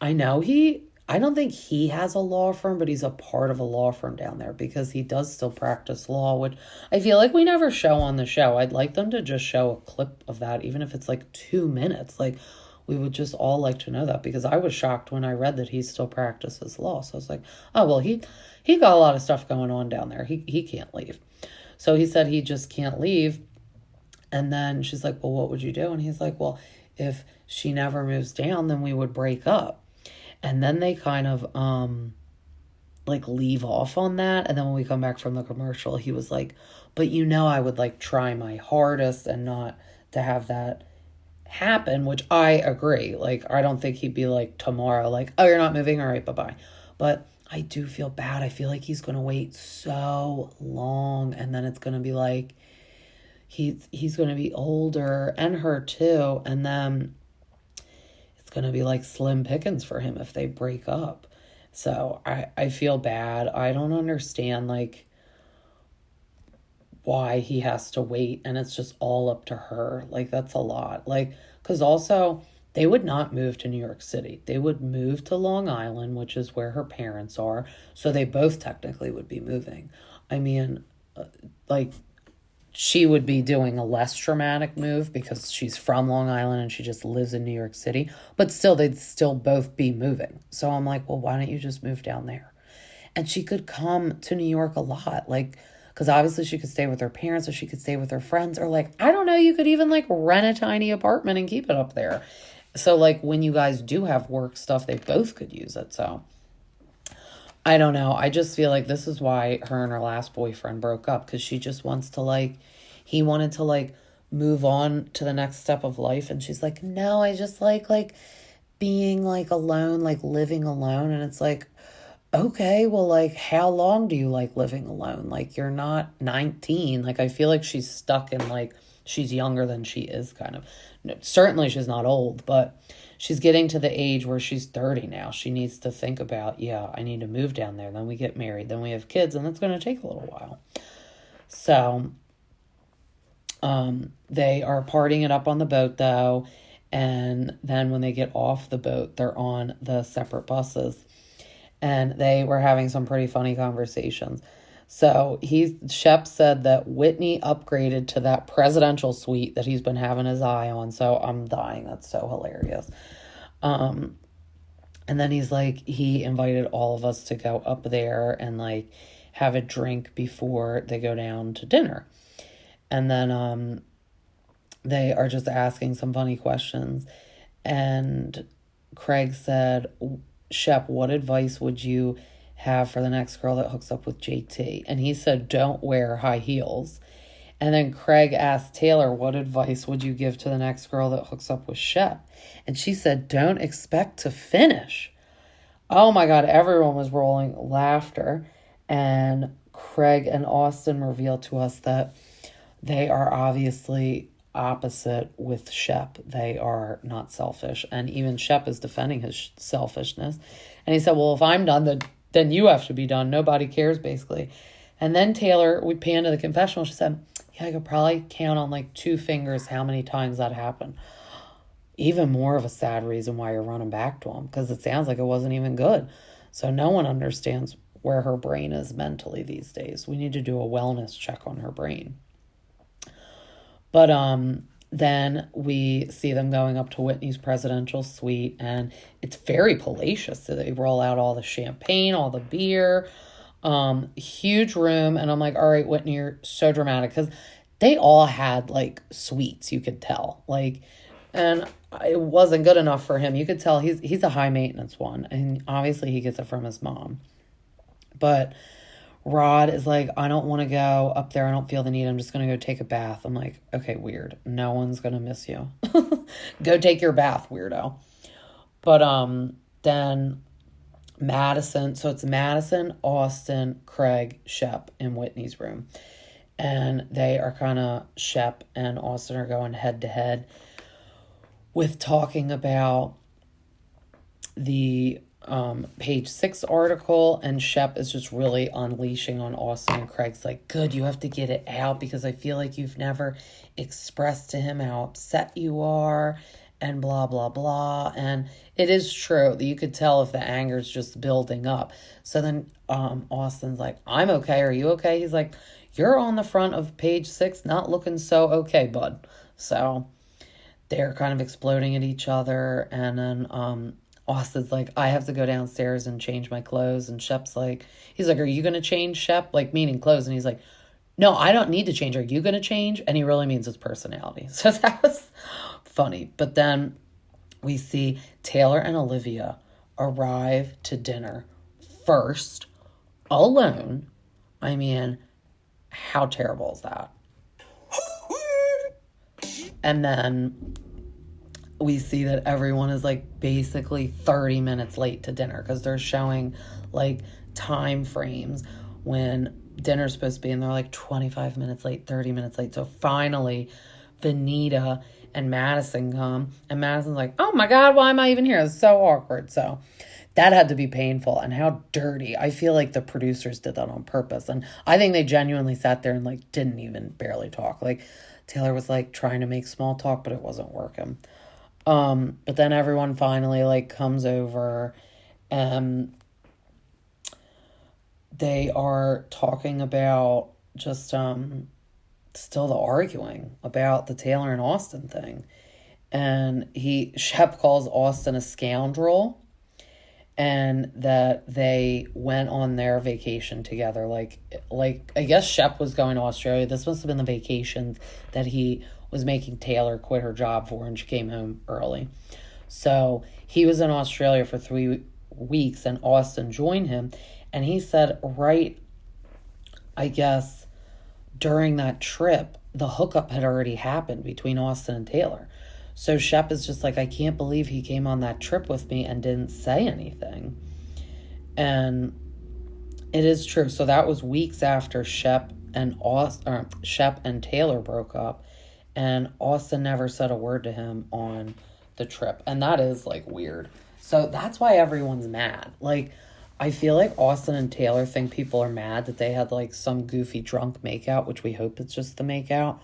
I don't think he has a law firm, but he's a part of a law firm down there because he does still practice law, which I feel like we never show on the show. I'd like them to just show a clip of that, even if it's like 2 minutes. Like, we would just all like to know that because I was shocked when I read that he still practices law. So I was like, oh, well, he got a lot of stuff going on down there. He can't leave. So he said he just can't leave. And then she's like, well, what would you do? And he's like, well, if she never moves down, then we would break up. And then they kind of like leave off on that. And then when we come back from the commercial, he was like, but I would like try my hardest and not to have that happen, which I agree. Like, I don't think he'd be like tomorrow, like, oh, you're not moving? All right, bye-bye. But I do feel bad. I feel like he's going to wait so long. And then it's going to be like, he's going to be older and her too. And then it's going to be like slim pickings for him if they break up. So I feel bad. I don't understand like why he has to wait and it's just all up to her. Like, that's a lot. Like, because also they would not move to New York City. They would move to Long Island, which is where her parents are. So they both technically would be moving. I mean, like, she would be doing a less traumatic move because she's from Long Island and she just lives in New York City. But still, they'd still both be moving. So I'm like, well, why don't you just move down there? And she could come to New York a lot. Like, because obviously she could stay with her parents or she could stay with her friends. Or like, I don't know, you could even like rent a tiny apartment and keep it up there. So like when you guys do have work stuff, they both could use it. So I don't know. I just feel like this is why her and her last boyfriend broke up. Because she just wants to like, he wanted to like move on to the next step of life. And she's like, no, I just like being like alone, like living alone. And it's like, okay, well, like, how long do you like living alone? Like, you're not 19. Like, I feel like she's stuck in like, she's younger than she is kind of. Certainly she's not old, but she's getting to the age where she's 30 now. She needs to think about, yeah, I need to move down there. Then we get married. Then we have kids, and that's going to take a little while. So they are partying it up on the boat, though. And then when they get off the boat, they're on the separate buses. And they were having some pretty funny conversations. So Shep said that Whitney upgraded to that presidential suite that he's been having his eye on. So I'm dying. That's so hilarious. And then he's like, he invited all of us to go up there and like have a drink before they go down to dinner. And then they are just asking some funny questions. And Craig said, Shep, what advice would you have for the next girl that hooks up with JT? And he said, don't wear high heels. And then Craig asked Taylor, what advice would you give to the next girl that hooks up with Shep? And she said, don't expect to finish. Oh my God, everyone was rolling laughter. And Craig and Austin revealed to us that they are obviously opposite with Shep. They are not selfish. And even Shep is defending his selfishness. And he said, well, if I'm done, then you have to be done. Nobody cares, basically. And then Taylor, we panned to the confessional. She said, yeah, I could probably count on like 2 fingers how many times that happened. Even more of a sad reason why you're running back to him, because it sounds like it wasn't even good. So no one understands where her brain is mentally these days. We need to do a wellness check on her brain. But then we see them going up to Whitney's presidential suite, and it's very palatial. So they roll out all the champagne, all the beer, huge room. And I'm like, all right, Whitney, you're so dramatic, because they all had like suites, you could tell. Like, and it wasn't good enough for him. You could tell he's a high maintenance one, and obviously he gets it from his mom. But Rod is like, I don't want to go up there. I don't feel the need. I'm just going to go take a bath. I'm like, okay, weird. No one's going to miss you. Go take your bath, weirdo. But then Madison. So it's Madison, Austin, Craig, Shep in Whitney's room. And they are kind of, Shep and Austin are going head to head with talking about the page 6 article, and Shep is just really unleashing on Austin, and Craig's like, good, you have to get it out because I feel like you've never expressed to him how upset you are, and blah, blah, blah. And it is true that you could tell if the anger is just building up. So then Austin's like, I'm okay. Are you okay? He's like, you're on the front of page 6, not looking so okay, bud. So they're kind of exploding at each other. And then Austin's like, I have to go downstairs and change my clothes. And Shep's like, he's like, are you going to change, Shep? Like, meaning clothes. And he's like, no, I don't need to change. Are you going to change? And he really means his personality. So that was funny. But then we see Taylor and Olivia arrive to dinner first, alone. I mean, how terrible is that? And then we see that everyone is like basically 30 minutes late to dinner, because they're showing like time frames when dinner's supposed to be, and they're like 25 minutes late, 30 minutes late. So finally, Vanita and Madison come, and Madison's like, oh my God, why am I even here? It's so awkward. So that had to be painful. And how dirty. I feel like the producers did that on purpose. And I think they genuinely sat there and like didn't even barely talk. Like Taylor was like trying to make small talk, but it wasn't working. But then everyone finally like comes over, and they are talking about just still the arguing about the Taylor and Austin thing. And Shep calls Austin a scoundrel, and that they went on their vacation together. Like I guess Shep was going to Australia. This must have been the vacation that he was making Taylor quit her job for, and she came home early. So he was in Australia for 3 weeks, and Austin joined him. And he said, right, I guess, during that trip, the hookup had already happened between Austin and Taylor. So Shep is just like, I can't believe he came on that trip with me and didn't say anything. And it is true. So that was weeks after Shep and Taylor broke up. And Austin never said a word to him on the trip. And that is like weird. So that's why everyone's mad. Like, I feel like Austin and Taylor think people are mad that they had like some goofy drunk makeout, which we hope it's just the makeout.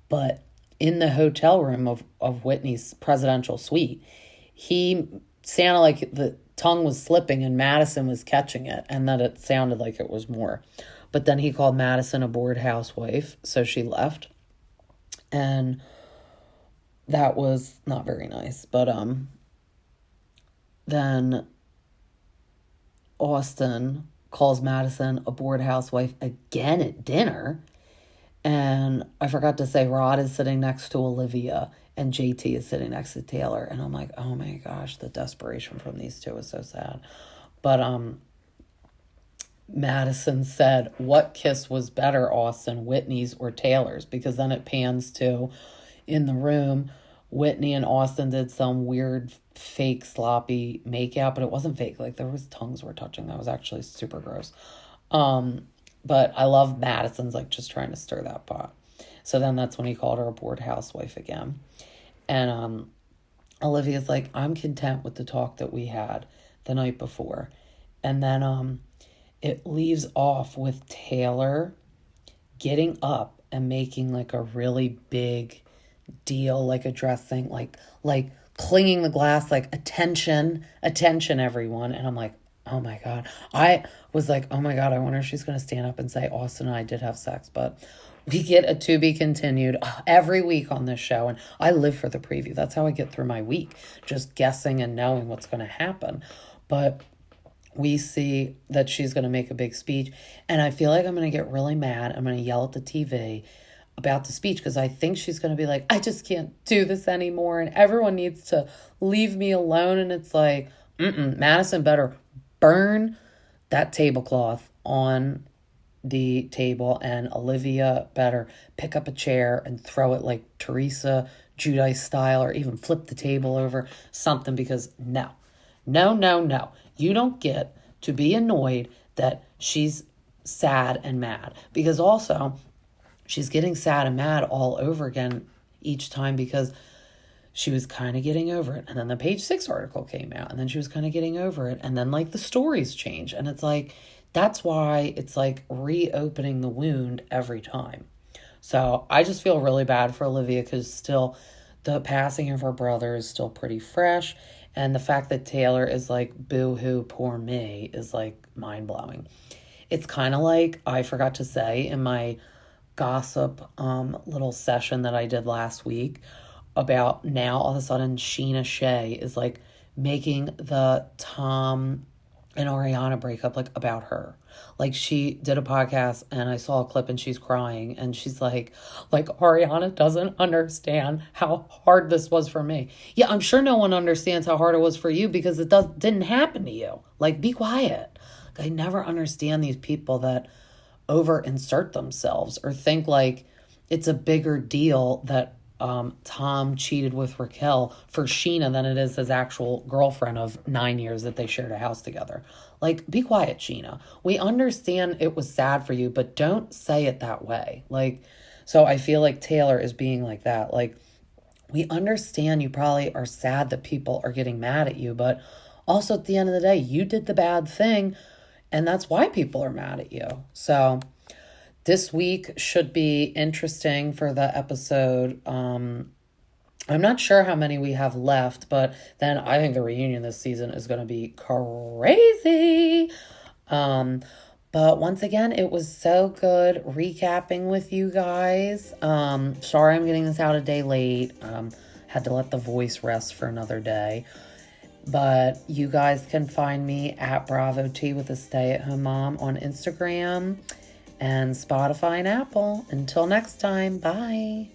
But in the hotel room of Whitney's presidential suite, he sounded like the tongue was slipping and Madison was catching it, and that it sounded like it was more. But then he called Madison a bored housewife, so she left. And that was not very nice. But then Austin calls Madison a bored housewife again at dinner. And I forgot to say, Rod is sitting next to Olivia and JT is sitting next to Taylor. And I'm like, oh my gosh, the desperation from these two is so sad. But Madison said, what kiss was better, Austin, Whitney's or Taylor's? Because then it pans to, in the room, Whitney and Austin did some weird fake sloppy makeout, but it wasn't fake. Like, there was tongues were touching. That was actually super gross. But I love Madison's like just trying to stir that pot. So then that's when he called her a bored housewife again. And Olivia's like, I'm content with the talk that we had the night before. And then it leaves off with Taylor getting up and making like a really big deal, like addressing, like clinging the glass, like attention, everyone. And I'm like, oh my God. I was like, oh my God, I wonder if she's going to stand up and say, Austin and I did have sex. But we get a to be continued every week on this show. And I live for the preview. That's how I get through my week, just guessing and knowing what's going to happen. But we see that she's going to make a big speech. And I feel like I'm going to get really mad. I'm going to yell at the TV about the speech because I think she's going to be like, I just can't do this anymore. And everyone needs to leave me alone. And it's like, Madison better burn that tablecloth on the table, and Olivia better pick up a chair and throw it like Teresa Giudice style, or even flip the table over, something, because no. You don't get to be annoyed that she's sad and mad, because also she's getting sad and mad all over again each time because she was kind of getting over it. And then the Page 6 article came out, and then she was kind of getting over it. And then like the stories change. And it's like, that's why it's like reopening the wound every time. So I just feel really bad for Olivia because still the passing of her brother is still pretty fresh. And the fact that Taylor is like, boo-hoo, poor me, is like mind-blowing. It's kind of like, I forgot to say in my gossip little session that I did last week, about now all of a sudden Sheena Shea is like making the Tom and Ariana breakup like about her. Like, she did a podcast and I saw a clip and she's crying and she's like Ariana doesn't understand how hard this was for me. Yeah, I'm sure no one understands how hard it was for you because it didn't happen to you. Like, be quiet. I never understand these people that over insert themselves or think like it's a bigger deal that Tom cheated with Raquel for Sheena than it is his actual girlfriend of 9 years that they shared a house together. Like, be quiet, Sheena. We understand it was sad for you, but don't say it that way. Like, so I feel like Taylor is being like that. Like, we understand you probably are sad that people are getting mad at you, but also at the end of the day, you did the bad thing, and that's why people are mad at you. So this week should be interesting for the episode. I'm not sure how many we have left, but then I think the reunion this season is going to be crazy. But once again, it was so good recapping with you guys. Sorry I'm getting this out a day late. Had to let the voice rest for another day. But you guys can find me at Bravo T with a stay-at-home mom on Instagram and Spotify and Apple. Until next time, bye.